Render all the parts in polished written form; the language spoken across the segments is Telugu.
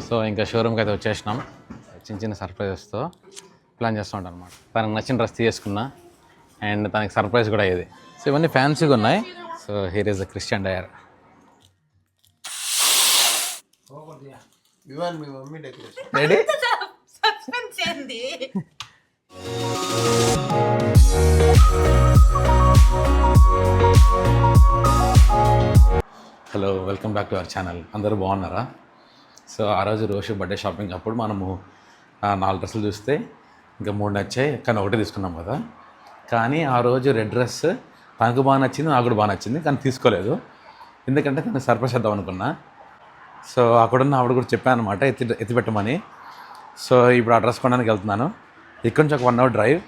సో ఇంకా షోరూమ్కి అయితే వచ్చేసినాం. చిన్న చిన్న సర్ప్రైజెస్తో ప్లాన్ చేస్తూ ఉంటాను అనమాట. తనకు నచ్చిన డ్రెస్ తీసుకున్నా అండ్ తనకి సర్ప్రైజ్ కూడా అయ్యేది. సో ఇవన్నీ ఫ్యాన్సీగా ఉన్నాయి. So here is a Christian Dior. Ready? Hello, welcome back to our channel. అందరూ బాగున్నారా? సో ఆ రోజు రోషు బర్త్డే షాపింగ్ అప్పుడు మనము 4 డ్రెస్సులు చూస్తే ఇంకా 3 నచ్చాయి, కానీ ఒకటే తీసుకున్నాం కదా. కానీ ఆ రోజు రెడ్ డ్రెస్ తనకు బాగా నచ్చింది, నాకు కూడా బాగా నచ్చింది, కానీ తీసుకోలేదు. ఎందుకంటే తను సర్ప్రైజ్ చేద్దాం అనుకున్నా. సో అక్కడున్న ఆవిడ కూడా చెప్పాను అనమాట, ఎత్తి పెట్టమని. సో ఇప్పుడు ఆ డ్రెస్ కొనడానికి వెళ్తున్నాను. ఇక్కడ నుంచి ఒక 1 అవర్ డ్రైవ్.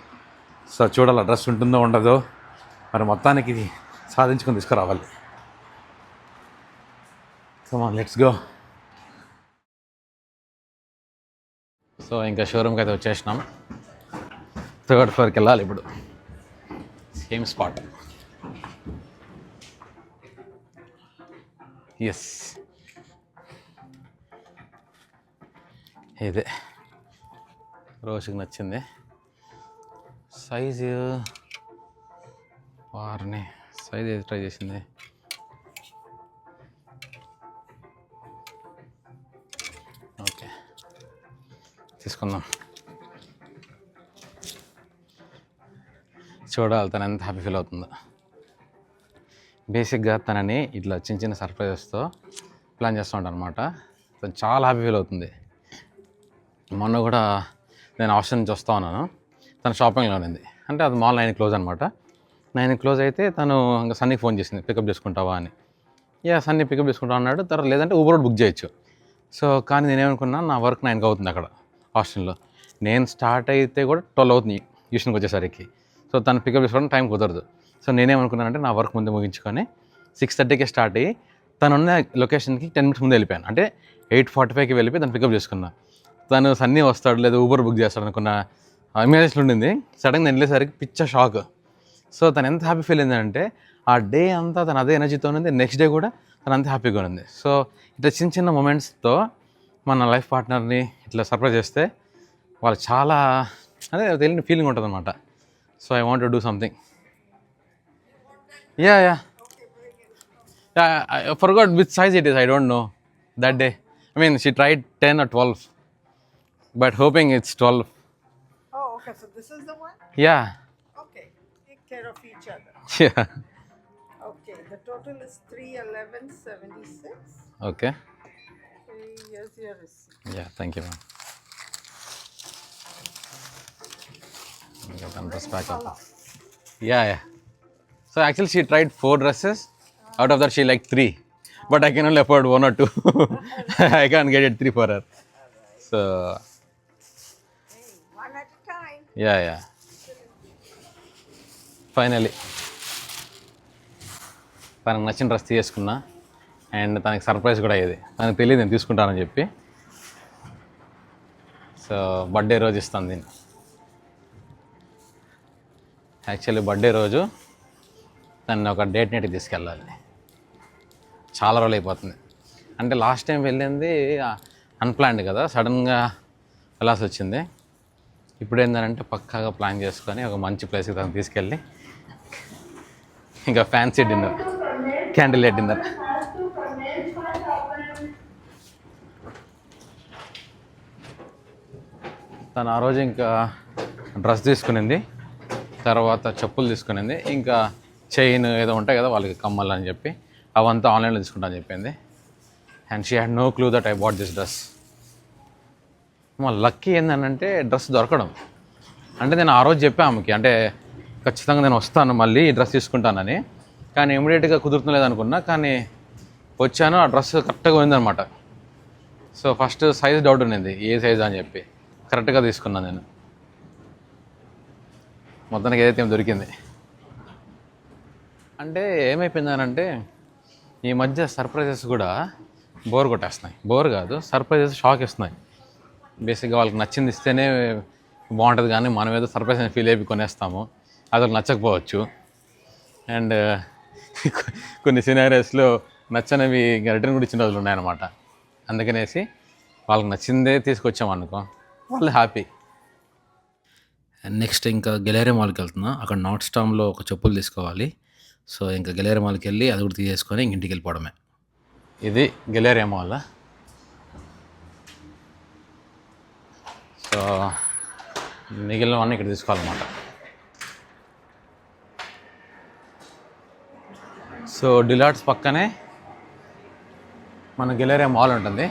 సో చూడాలి ఆ డ్రెస్ ఉంటుందో ఉండదో, మరి మొత్తానికి సాధించుకొని తీసుకురావాలి. Come on, let's go. So ఇంకా షోరూమ్కి అయితే వచ్చేసినాం. 3rd ఫ్లోర్కి వెళ్ళాలి ఇప్పుడు. Same spot. ఎస్, ఇదే రోజుకి నచ్చింది సైజు. వారిని సైజ్ ఏది ట్రై చేసింది? ఓకే, తీసుకుందాం. చూడాలి తను ఎంత హ్యాపీ ఫీల్ అవుతుందో. బేసిక్గా తనని ఇట్లా చిన్న చిన్న సర్ప్రైజెస్తో ప్లాన్ చేస్తూ ఉంటాను అనమాట. తను చాలా హ్యాపీ ఫీల్ అవుతుంది. మొన్న కూడా నేను ఆస్ట్రేలియా నుంచి వస్తూ ఉన్నాను, తను షాపింగ్లో ఉంది. అంటే అది మాల్ 9 క్లోజ్ అనమాట. 9 క్లోజ్ అయితే తను ఇంకా సన్నీకి ఫోన్ చేసింది, పికప్ చేసుకుంటావా అని. సన్నీ పికప్ చేసుకుంటా అన్నాడు. తర్వాత లేదంటే ఊబర్ బుక్ చేయొచ్చు. సో కానీ నేనేమనుకున్నా, నా వర్క్ 9కి అవుతుంది అక్కడ హాస్టల్లో. నేను స్టార్ట్ అయితే కూడా 12 అవుతుంది ట్యూషన్కి వచ్చేసరికి. సో తను పికప్ చేసుకోవడం టైం కుదరదు. సో నేనేమనుకున్నానంటే నా వర్క్ ముందు ముగించుకొని 6:30కే స్టార్ట్ అయ్యి తనున్న లొకేషన్కి 10 minutes ముందు వెళ్ళిపోయాను. అంటే 8:45కి వెళ్ళిపోయి తను పికప్ చేసుకున్నా. తను సన్నీ వస్తాడు లేదా ఊబర్ బుక్ చేస్తాడు అనుకున్న ఇమేజినేషన్ ఉండింది. సడన్గా నేను వెళ్ళేసరికి పిచ్చ షాక్. సో తను ఎంత హ్యాపీ ఫీల్ అయిందంటే ఆ డే అంతా తను అదే ఎనర్జీతో ఉంది. నెక్స్ట్ డే కూడా తను అంత హ్యాపీగా ఉంది. సో ఇట్లా చిన్న చిన్న మూమెంట్స్తో మన లైఫ్ పార్ట్నర్ని ఇట్లా సర్ప్రైజ్ చేస్తే వాళ్ళు చాలా అదే తెలియని ఫీలింగ్ ఉంటుంది అనమాట. So I want to do something. Yeah I forgot which size it is. I don't know that day. I mean, she tried 10 or 12, but hoping it's 12. Oh, okay. So this is the one? Yeah. Okay. Take care of each other. Yeah. Okay. The total is 311.76. Okay. Okay, here's your receipt. Yeah, thank you, ma'am. Get one dress back up. Yeah. So actually she tried 4 dresses. Out of that she liked 3. But I can only afford 1 or 2. I can't get it 3 for her. So Hey, one at a time. yeah. Finally తనకు నచ్చిన డ్రెస్ తీసుకున్నా అండ్ తనకి సర్ప్రైజ్ కూడా అయ్యేది. తనకు తెలియదు నేను తీసుకుంటానని చెప్పి. సో బర్త్డే రోజు ఇస్తాను దీన్ని. యాక్చువల్లీ బర్త్డే రోజు తను ఒక డేట్ నైట్కి తీసుకెళ్ళాలి. చాలా రోజులు అయిపోతుంది. అంటే లాస్ట్ టైం వెళ్ళింది అన్ప్లాన్డ్ కదా, సడన్గా వెళ్ళాల్సి వచ్చింది. ఇప్పుడు ఏంటంటే పక్కాగా ప్లాన్ చేసుకొని ఒక మంచి ప్లేస్కి తను తీసుకెళ్ళి ఇంకా fancy dinner, candle light dinner. తను ఆ రోజు ఇంకా డ్రెస్ తీసుకునింది, తర్వాత చెప్పులు తీసుకునింది, ఇంకా చైన్ ఏదో ఉంటాయి కదా వాళ్ళకి, కమ్మలు అని చెప్పి అవంతా ఆన్లైన్లో తీసుకుంటా అని చెప్పింది. And she had no clue that I bought this dress. మా లక్కీ ఏంటంటే డ్రెస్ దొరకడం. అంటే నేను ఆ రోజు చెప్పా ఆమెకి, అంటే ఖచ్చితంగా నేను వస్తాను మళ్ళీ ఈ డ్రెస్ తీసుకుంటానని. కానీ ఇమీడియట్గా కుదురుతులేదు అనుకున్నా, కానీ వచ్చాను, ఆ డ్రెస్ కరెక్ట్గా ఉందన్నమాట. సో ఫస్ట్ సైజ్ డౌట్ ఉన్నింది, ఏ సైజ్ అని చెప్పి. కరెక్ట్గా తీసుకున్నాను నేను. మొత్తానికి ఏదైతే దొరికింది. అంటే ఏమైపోయిందనంటే ఈ మధ్య సర్ప్రైజెస్ కూడా బోర్ కొట్టేస్తున్నాయి. బోర్ కాదు, సర్ప్రైజెస్ షాక్ ఇస్తున్నాయి. బేసిక్గా వాళ్ళకి నచ్చింది ఇస్తేనే బాగుంటుంది, కానీ మనం ఏదో సర్ప్రైజ్ అని ఫీల్ అయిపోయి కొనేస్తాము. అది వాళ్ళకి నచ్చకపోవచ్చు. అండ్ కొన్ని సినారియోస్లో నచ్చనివి రిటర్న్ కూడా ఇచ్చిన రోజులు ఉన్నాయన్నమాట. అందుకనేసి వాళ్ళకి నచ్చిందే తీసుకొచ్చామనుకో వాళ్ళు హ్యాపీ. నెక్స్ట్ ఇంకా గెలేరియా మాల్కి వెళ్తున్నా. అక్కడ నార్త్ స్టామ్లో ఒక చెప్పులు తీసుకోవాలి. సో ఇంకా గెలేరియా మాల్కి వెళ్ళి అది కూడా తీసేసుకొని ఇంక ఇంటికి వెళ్ళిపోవడమే. ఇది గెలేరియా మాల్. సో మిగిలినవన్నీ ఇక్కడ తీసుకోవాలన్నమాట. సో డిలాట్స్ పక్కనే మన గెలేరియా మాల్ ఉంటుంది.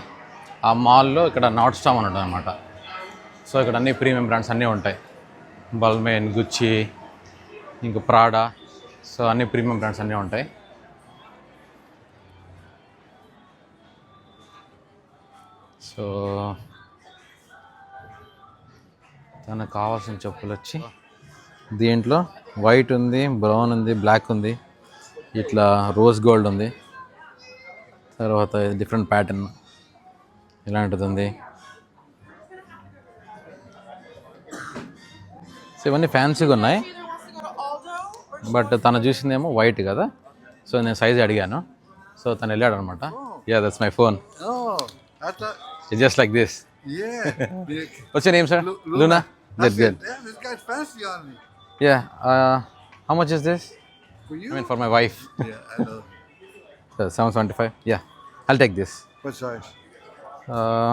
ఆ మాల్లో ఇక్కడ నార్త్ స్టామ్ అని ఉంటుంది అనమాట. సో ఇక్కడ అన్ని ప్రీమియం బ్రాండ్స్ అన్నీ ఉంటాయి. బల్మెన్, గుచ్చి, ఇంకా ప్రాడా. సో అన్ని ప్రీమియం బ్రాండ్స్ అన్నీ ఉంటాయి. సో తనకు కావాల్సిన చెప్పులు వచ్చి దీంట్లో వైట్ ఉంది, బ్రౌన్ ఉంది, బ్లాక్ ఉంది, ఇట్లా రోజ్ గోల్డ్ ఉంది, తర్వాత డిఫరెంట్ ప్యాటర్న్ ఇలాంటిది ఉంది. సో ఇవన్నీ ఫ్యాన్సీగా ఉన్నాయి. బట్ తను చూసిందేమో వైట్ కదా. సో నేను సైజ్ అడిగాను. సో తను వెళ్ళాడు అనమాట. Yeah that's my phone. Oh, I thought, it's just like this. yeah. Big. What's your name sir? Luna. I That's said, good. damn, this guy's fancy on me. Yeah. How much is this? For you? I mean for my wife. Yeah, I know. So 775. Yeah. I'll take this. What size? Uh,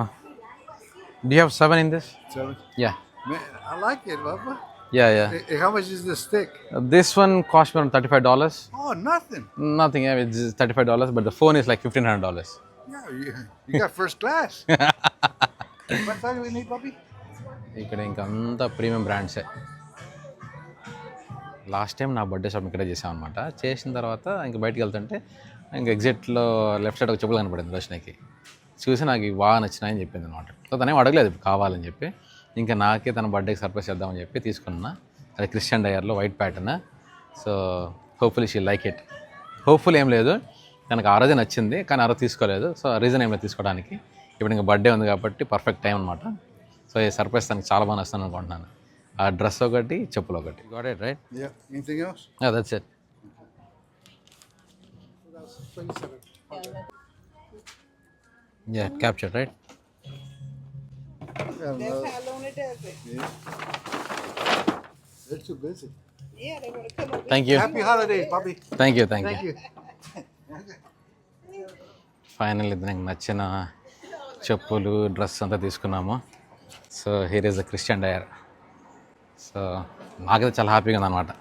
do you have 7 in this? 7? Yeah. Man, I like it, Papa. Yeah, yeah. Hey, how much is this stick? This one cost me around $35. Oh, nothing. Nothing. Yeah, it's just $35, but the phone is like $1,500. Yeah, you got first class. What size do we need, puppy? ఇక్కడ ఇంకా అంతా ప్రీమియం బ్రాండ్సే. లాస్ట్ టైం నా బర్త్డే షాప్ ఇక్కడే చేసాం అనమాట. చేసిన తర్వాత ఇంక బయటికి వెళ్తుంటే ఇంక ఎగ్జిట్లో లెఫ్ట్ సైడ్ ఒక చెప్పులు కనపడింది రోషనకి. చూసి నాకు ఇవి బాగా నచ్చినాయని చెప్పింది అనమాట. సో తనేం అడగలేదు ఇప్పుడు కావాలని చెప్పి. ఇంకా నాకే తన బర్త్డేకి సర్ప్రైజ్ చేద్దామని చెప్పి తీసుకున్నా. అది క్రిస్టియన్ డయర్లో white pattern. So hopefully she like it. Hopeful ఏం లేదు, తనకు ఆ రోజే నచ్చింది కానీ ఆ రోజు తీసుకోలేదు. సో రీజన్ ఏం లేదు తీసుకోవడానికి. ఇప్పుడు ఇంకా బర్త్డే ఉంది కాబట్టి పర్ఫెక్ట్ టైం అనమాట. సో ఈ సర్ప్రైజ్ తనకి చాలా బాగా నచ్చుతాను అనుకుంటున్నాను. ఆ డ్రెస్ ఒకటి, చెప్పులు ఒకటి. Got it right? Yeah. Anything else? That's it. Yeah capture right? Yeah, That's how Luna does it. yeah. They're too busy. Yeah, they want to come up. Thank you. Happy holidays, puppy. Thank you. Thank Thank you. you. Final ఇది నాకు నచ్చిన చెప్పులు, డ్రెస్ అంతా తీసుకున్నాము. So here is a Christian Dior. So నాకైతే చాలా హ్యాపీగా ఉందన్నమాట.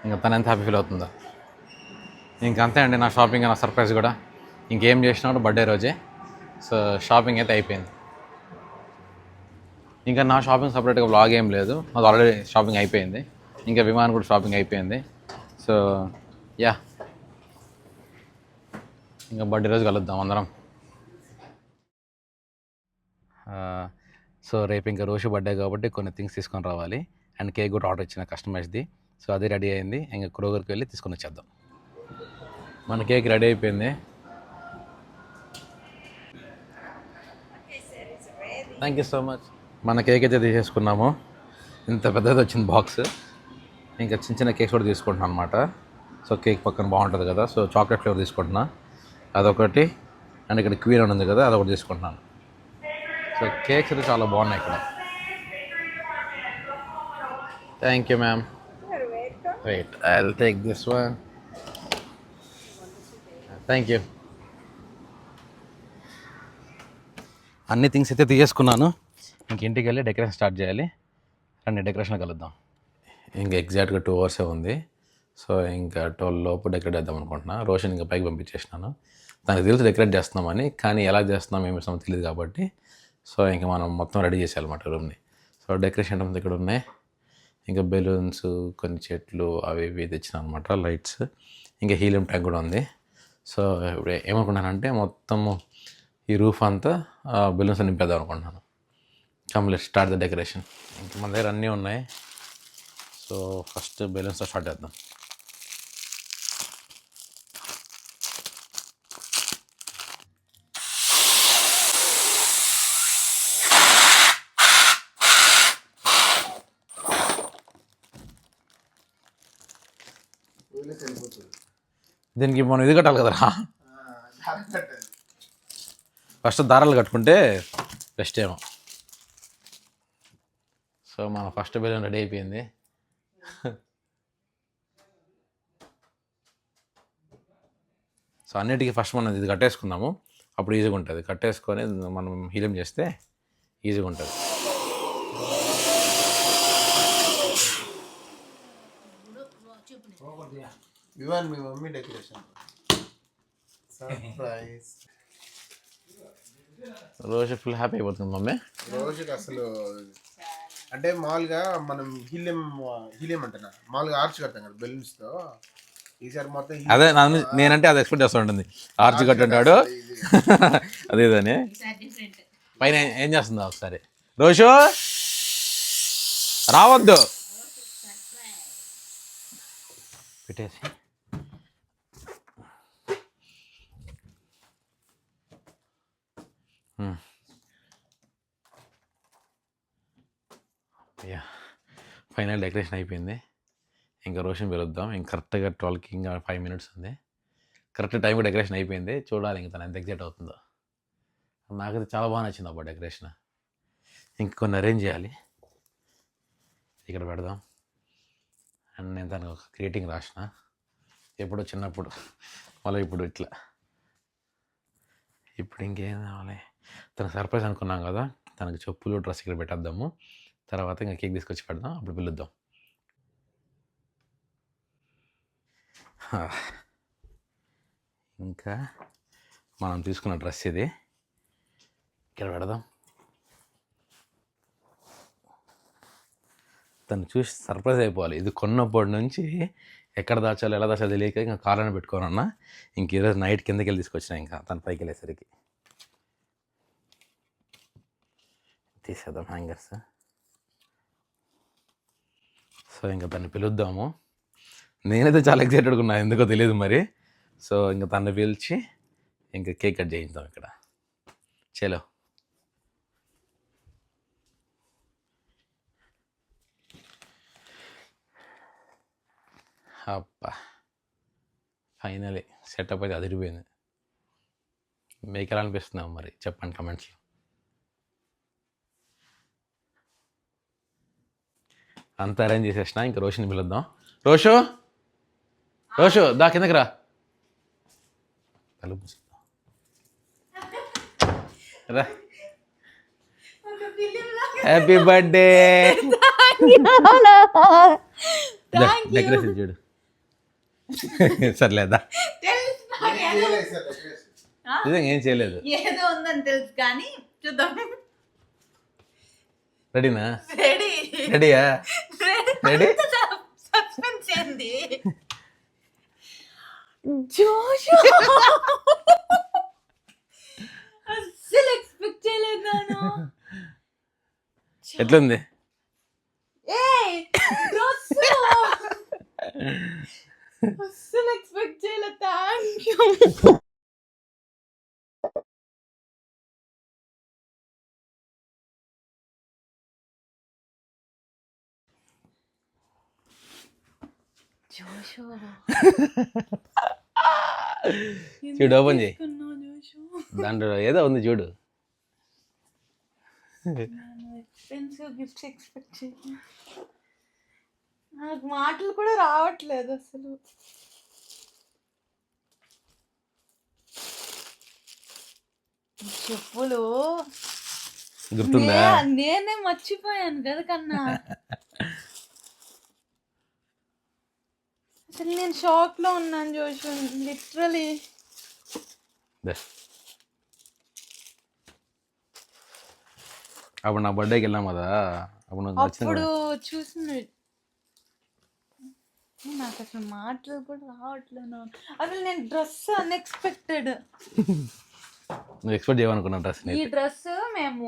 ఇంకా తను ఎంత హ్యాపీ ఫీల్ అవుతుందో. ఇంకంతే అండి నా షాపింగ్, నా సర్ప్రైజ్ కూడా. ఇంకేం చేసినాడు బర్త్డే రోజే. సో షాపింగ్ అయితే అయిపోయింది. ఇంకా నా షాపింగ్ సపరేట్గా వ్లాగ్ ఏం లేదు, అది ఆల్రెడీ షాపింగ్ అయిపోయింది. ఇంకా విమాన్ కూడా షాపింగ్ అయిపోయింది. సో యా, ఇంకా బర్త్డే రోజు కలుద్దాం అందరం. సో రేపు ఇంకా రోజు బర్త్డే కాబట్టి కొన్ని థింగ్స్ తీసుకొని రావాలి. అండ్ కేక్ కూడా ఆర్డర్ ఇచ్చిన కస్టమర్స్ది. సో అది రెడీ అయింది. ఇంకా క్రోగర్కి వెళ్ళి తీసుకొని వచ్చేద్దాం. మన కేక్ రెడీ అయిపోయింది. Thank you so much. మన కేక్ అయితే తీసేసుకున్నాము. ఇంత పెద్దది వచ్చింది బాక్స్. ఇంకా చిన్న చిన్న కేక్స్ కూడా తీసుకుంటున్నాను అనమాట. సో కేక్ పక్కన బాగుంటుంది కదా. సో చాక్లెట్ ఫ్లేవర్ తీసుకుంటున్నా అదొకటి. అండ్ ఇక్కడ క్వీన్ ఉంది కదా, అదొకటి తీసుకుంటున్నాను. సో కేక్స్ అయితే చాలా బాగున్నాయి ఇక్కడ. Thank you ma'am. Wait, I will take this one. Thank you. అన్ని థింగ్స్ అయితే తీసేసుకున్నాను. ఇంక ఇంటికి వెళ్ళి డెకరేషన్ స్టార్ట్ చేయాలి. రండి డెకరేషన్ కలుద్దాం. ఇంకా ఎగ్జాక్ట్గా 2 hours ఉంది. సో ఇంకా 12 లోపు డెకరేట్ చేద్దాం అనుకుంటున్నా. రోషన్ ఇంకా పైకి పంపించేసినాను. తనకు తెలుసు డెకరేట్ చేస్తున్నామని, కానీ ఎలా చేస్తున్నాం ఏమి ఇస్తామో తెలియదు కాబట్టి సో ఇంకా మనం మొత్తం రెడీ చేసేయాలన్నమాట రూమ్ని. సో డెకరేషన్ ఐటమ్స్ ఇక్కడ ఉన్నాయి. ఇంకా బెలూన్స్, కొన్ని చెట్లు అవి ఇవి తెచ్చిన అనమాట, లైట్స్, ఇంకా హీలియం ట్యాంక్ కూడా ఉంది. సో ఇప్పుడు ఏమనుకున్నానంటే మొత్తము ఈ రూఫ్ అంతా బెలూన్స్ నింపేద్దాం అనుకుంటున్నాను. Complete start the decoration. ఇంకా మన దగ్గర అన్నీ ఉన్నాయి. సో ఫస్ట్ బెలూన్స్తో స్టార్ట్ చేద్దాం. దీనికి మనం ఇది కట్టాలి కదరా. ఫస్ట్ దారాలు కట్టుకుంటే రెస్ట్ ఏమో. సో మన ఫస్ట్ బెలూన్ రెడీ అయిపోయింది. సో అన్నిటికీ ఫస్ట్ మనం ఇది కట్టేసుకుందాము, అప్పుడు ఈజీగా ఉంటుంది. కట్టేసుకొని మనం హీలియం చేస్తే ఈజీగా ఉంటుంది. ఇవన్నీ మీ మమ్మీ డెకరేషన్ సర్ప్రైజ్. రోజు ఫుల్ హ్యాపీ అయిపోతుంది మమ్మీ. రోజుకి అసలు అంటే మామూలుగా మనం హీలియం అంటున్నా, మామూలుగా ఆర్చ్ కడతాం కదా బెలూన్స్ తో. ఈసారి మొత్తం అదే నేనంటే అది ఎక్స్పెక్ట్ చేస్తూ ఉంటుంది. ఆర్చి కట్టుంటాడు అదే ఇదని. పైన ఏం చేస్తుందా ఒకసారి రోజు రావద్దు పెట్టేసి. ఫైనల్ డెకరేషన్ అయిపోయింది. ఇంకా రోషన్ పిలుద్దాం. ఇంక కరెక్ట్గా 12కి ఇంకా 5 minutes ఉంది. కరెక్ట్ టైంకి డెకరేషన్ అయిపోయింది. చూడాలి ఇంకా తను ఎంత ఎగ్జైట్ అవుతుందో. నాకైతే చాలా బాగా నచ్చింది అబ్బా డెకరేషన్. ఇంక కొన్ని అరేంజ్ చేయాలి, ఇక్కడ పెడదాం. అండ్ నేను తనకు ఒక గ్రీటింగ్ రాసిన, ఎప్పుడో చిన్నప్పుడు, మళ్ళీ ఇప్పుడు ఇట్లా. ఇప్పుడు ఇంకేం కావాలి, తన సర్ప్రైజ్ అనుకున్నాం కదా, తనకు చెప్పులు డ్రెస్ ఇక్కడ పెట్టేద్దాము. తర్వాత ఇంకా కేక్ తీసుకొచ్చి పెడదాం, అప్పుడు పిలుద్దాం. ఇంకా మనం తీసుకున్న డ్రెస్ ఇది ఇక్కడ పెడదాం. తను చూసి సర్ప్రైజ్ అయిపోవాలి. ఇది కొన్నప్పటి నుంచి ఎక్కడ దాచాలో ఎలా దాచాలో తెలియక ఇంకా కార్లోనే పెట్టుకోనన్నా. ఇంక ఈరోజు నైట్ కిందకి వెళ్ళి తీసుకొచ్చిన, ఇంకా తను పైకి వెళ్ళేసరికి తీసేద్దాం హ్యాంగర్స్. సో ఇంకా తను పిలుద్దాము. నేనైతే చాలా ఎక్సైటెడ్గా ఉన్నా, ఎందుకో తెలియదు మరి. సో ఇంకా తను పిలిచి ఇంకా కేక్ కట్ చేయిద్దాం ఇక్కడ. చలో అబ్బా, ఫైనలీ సెటప్ అయితే అదిరిపోయింది. మీకు ఎలా అనిపిస్తున్నాం మరి చెప్పండి కమెంట్స్లో. అంతా అరేంజ్ చేసేసిన, ఇంకా రోషిని పిలుద్దాం. రోషు రోషు దా కిందకి రా. తలుపు రా. Happy birthday. డెకరేషన్ చూడు. సర్లేదా, నిజంగా ఏం చేయలేదు. ఏదో ఉందని తెలుసు కానీ చూద్దాం. రెడీనా? రెడీ. రెడీయా? రెడీ. సస్పెన్స్ ఏంది జోషు? అస్సలు ఎక్స్పెక్ట్ చేయలేదు నేను. ఎట్లుంది? ఏయ్ డ్రెస్ అస్సలు ఎక్స్పెక్ట్ చేయలేదు. Thank you. జోషు చూడు, ఓపెన్ చేయి. దాంట్లో ఏదో ఉంది చూడు. ఎక్స్పెన్సివ్ గిఫ్ట్స్ ఎక్స్పెక్ట్ చేయను. నాకు మాటలు కూడా రావట్లేదు అసలు. చెప్పులు గుర్తుందా? నేనే మర్చిపోయాను కదా కన్నా. అసలు నేను షాక్ లో ఉన్నాను జోషు, లిటరలీ. అప్పుడు నా బర్త్డేకి వెళ్ళాం కదా, అప్పుడు నాకు నచ్చింది అప్పుడు కూడా. చూసిన నాకు అసలు మాటలు కూడా రావట్లేదు. అసలు నేను డ్రెస్ అన్ఎక్స్పెక్టెడ్. నువ్వు ఎక్స్పెక్ట్ చేయమనుకున్నా డ్రెస్. ఈ డ్రెస్ మేము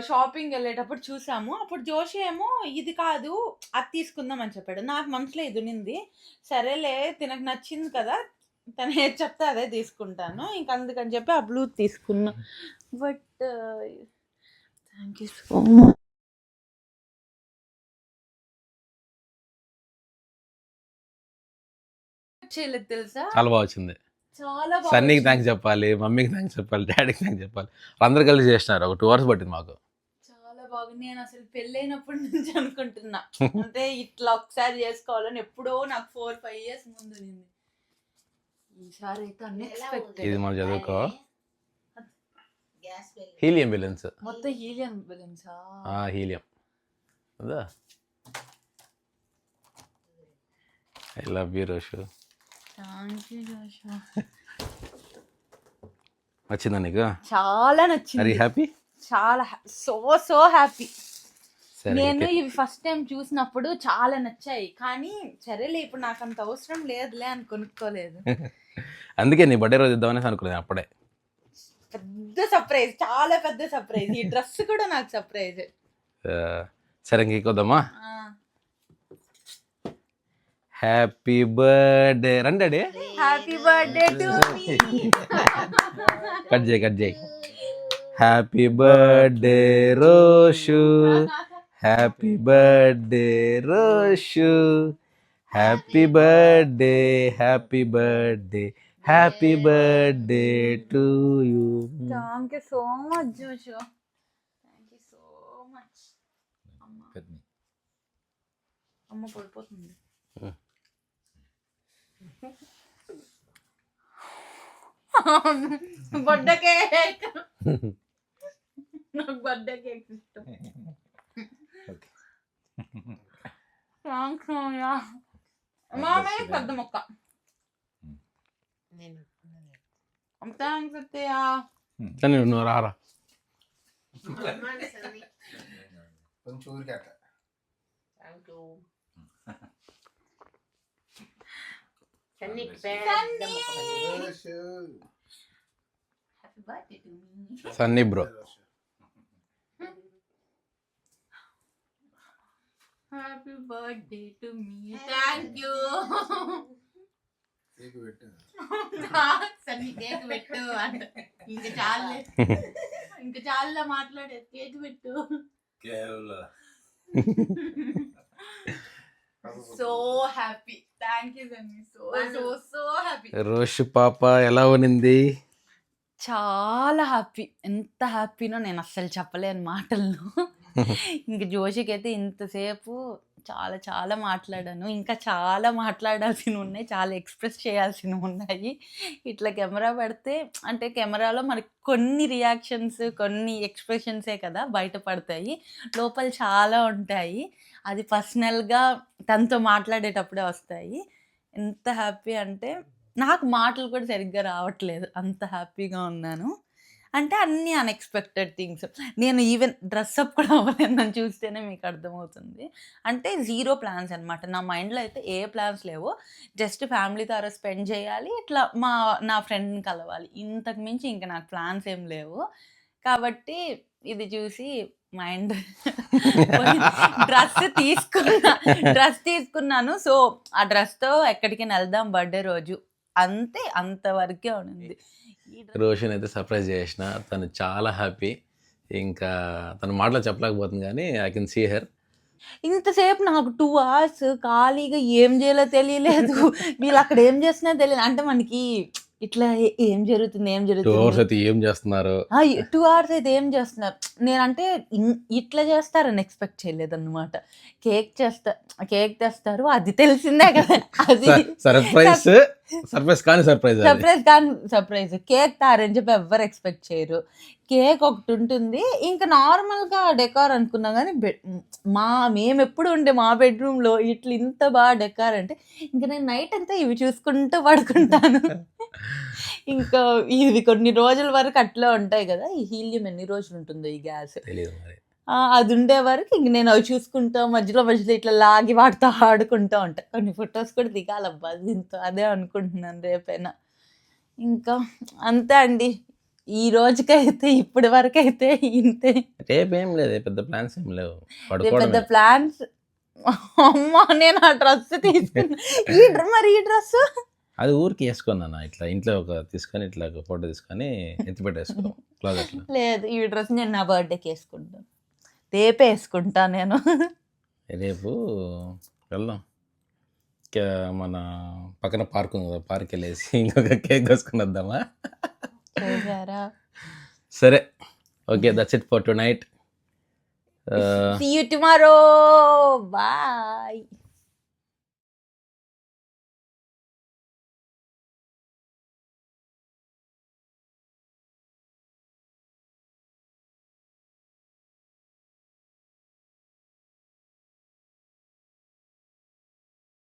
షాపింగ్ వెళ్ళేటప్పుడు చూసాము. అప్పుడు జోషి ఏమో ఇది కాదు అది తీసుకుందాం అని చెప్పాడు. నాకు మనసులో ఇది ఉన్నింది. సరేలే తినకు నచ్చింది కదా, తను ఏది చెప్తే అదే తీసుకుంటాను, ఇంక అందుకని చెప్పి ఆ బ్లూ తీసుకున్నా. But thank you so much. చేయలేదు తెలుసా, చాలా బాగా వచ్చింది. చాలా బాగా సన్నీకి థ్యాంక్స్ చెప్పాలి, మమ్మీకి థ్యాంక్స్ చెప్పాలి, డాడీకి థ్యాంక్స్ చెప్పాలి. అందరు కలిసి చేసినారు. ఒక 2 hours పట్టింది మాకు. చాలా బాగా. నేను అసలు పెళ్ళైనప్పటి నుంచి అనుకుంటున్నా అంటే ఇట్లా ఒకసారి చేసుకోవాలని. ఎప్పుడో నాకు 4-5 years ముందు ఉంది. ఈసారి అయితే అన్ఎక్స్పెక్టెడ్. ఇది మనం చదువుకో. Gas well helium balloons. మొత్తం హీలియం బెలూన్సా? హీలియం అదా. I love you Roshu. Thank you Joshu. వచ్చిందా నీకు? చాలా ఆర్ నచ్చింది. You happy? చాలా సో హ్యాపీ. సరే నేను అయితే. ఇవి ఫస్ట్ టైం చూసినప్పుడు చాలా నచ్చాయి, కానీ సరేలే ఇప్పుడు నాకు అంత అవసరం లేదులే అని కొనుక్కోలేదు. అందుకే నీ బర్త్డే రోజు ఇద్దామనేసి అనుకున్నాను అప్పుడే. పెద్ద సర్ప్రైజ్, చాలా పెద్ద సర్ప్రైజ్. ఈ డ్రెస్ కూడా నాకు సర్ప్రైజ్. సరే ఇంకొద్దామా? Happy birthday. రండి daddy. Happy birthday to me. Cut చేయి. Happy birthday Roshu, happy birthday Roshu, happy birthday, happy birthday, happy birthday to you. Thank you so much Joshu. Thank you so much. అమ్మ పడిపోతుంది. Birthday cake. నాకు బర్త్డే కేక్ ఇష్టం. థ్యాంక్స్ మామే. పెద్ద మొక్క. నేను థ్యాంక్స్ అత్తయ్య. సరే నువ్వు రారా. కొంచెం ఊరికే అట్లా. థ్యాంక్ యూ సన్నీకి పెద్ద Roshu. Happy birthday to me. Sunny bro. Happy birthday to me. Thank you. Cake పెట్టు. సన్నీ కేక్ పెట్టు అంట. ఇంకా చాలే, ఇంకా చాలా మాట్లాడే. కేక్ పెట్టు. So happy. Thank you Sunny. So happy. Roshu పాప ఎలా ఉనింది? చాలా హ్యాపీ. ఎంత హ్యాపీనో నేను అస్సలు చెప్పలేను మాటల్లో. ఇంక జోషికి అయితే ఇంతసేపు చాలా చాలా మాట్లాడాను. ఇంకా చాలా మాట్లాడాల్సినవి ఉన్నాయి, చాలా ఎక్స్ప్రెస్ చేయాల్సినవి ఉన్నాయి. ఇట్లా కెమెరా పెడితే అంటే కెమెరాలో మనకి కొన్ని రియాక్షన్స్, కొన్ని ఎక్స్ప్రెషన్సే కదా బయటపడతాయి. లోపల చాలా ఉంటాయి. అది పర్సనల్గా తనతో మాట్లాడేటప్పుడే వస్తాయి. ఎంత హ్యాపీ అంటే నాకు మాటలు కూడా సరిగ్గా రావట్లేదు, అంత హ్యాపీగా ఉన్నాను. అంటే అన్నీ అన్ఎక్స్పెక్టెడ్ థింగ్స్. నేను ఈవెన్ డ్రెస్అప్ కూడా అవ్వలేదు, నన్ను చూస్తేనే మీకు అర్థమవుతుంది. అంటే 0 ప్లాన్స్ అనమాట. నా మైండ్లో అయితే ఏ ప్లాన్స్ లేవు. జస్ట్ ఫ్యామిలీతో ఆ రోజు స్పెండ్ చేయాలి, ఇట్లా నా ఫ్రెండ్ని కలవాలి, ఇంతకు మించి ఇంకా నాకు ప్లాన్స్ ఏం లేవు. కాబట్టి ఇది చూసి మైండ్ డ్రెస్ తీసుకున్నాను. సో ఆ డ్రెస్తో ఎక్కడికైనా వెళ్దాం బర్త్డే రోజు, అంతే, అంతవరకే ఉంది. రోషన్ అయితే సర్ప్రైజ్ చేసిన, తను చాలా హ్యాపీ. ఇంకా తను మాటలు చెప్పలేకపోతుంది కానీ ఐ కెన్ సీ హెర్. ఇంతసేపు నాకు 2 hours ఖాళీగా ఏం చేయాలో తెలియలేదు. వీళ్ళు అక్కడ ఏం చేస్తున్నా తెలియదు. అంటే మనకి ఇట్లా ఏం జరుగుతుంది 2 hours అయితే ఏం చేస్తున్నారు, 2 hours అయితే ఏం చేస్తున్నారు. నేనంటే ఇట్లా చేస్తారని ఎక్స్పెక్ట్ చేయలేదు అనమాట. కేక్ తెస్తారు, అది తెలిసిందే కదా. అది సర్ప్రైజ్ కానీ సర్ప్రైజ్. కేక్ తారని చెప్పి ఎవ్వరు ఎక్స్పెక్ట్ చేయరు. కేక్ ఒకటి ఉంటుంది, ఇంకా నార్మల్గా డెకార్ అనుకున్నాం. కానీ మేము ఎప్పుడు ఉండే మా బెడ్రూమ్లో ఇట్లా ఇంత బాగా డెకార్ అంటే ఇంకా నేను నైట్ అంతా ఇవి చూసుకుంటూ పడుకుంటాను. ఇంకా ఇవి కొన్ని రోజుల వరకు అట్లా ఉంటాయి కదా. ఈ హీలియం ఎన్ని రోజులు ఉంటుందో ఈ గ్యాస్ తెలియదు మరి. అది ఉండే వరకు ఇంక నేను అవి చూసుకుంటా, మధ్యలో ఇట్లా లాగి వాటితో ఆడుకుంటూ ఉంటా. కొన్ని ఫొటోస్ కూడా దిగాలబ్బా దీంతో, అదే అనుకుంటున్నాను రేపైనా. ఇంకా అంతే అండి, ఈ రోజుకైతే ఇప్పటి వరకు అయితే ఇంతే. రేపేం లేదు, పెద్ద ప్లాన్స్ ఏం లేవు. పెద్ద ప్లాన్స్. అమ్మా నేను ఆ డ్రెస్ తీసుకున్నా. మరి ఈ డ్రెస్ అది ఊరికి వేసుకున్నాను, ఇట్లా ఇంట్లో తీసుకొని ఇట్లా ఫోటో తీసుకొని ఎత్తి పెట్టేసుకో క్లాజెట్ లో. లేదు, ఈ డ్రెస్ నేను నా బర్త్డేకి వేసుకుంటాను, రేపే వేసుకుంటా నేను. రేపు వెళ్దాం మన పక్కన పార్క్ ఉంది కదా, పార్క్ వెళ్ళేసి ఇంకొక కేక్ కోసుకుని వద్దామా? చూసారా? సరే, okay, that's it for to night. See you tomorrow. Bye.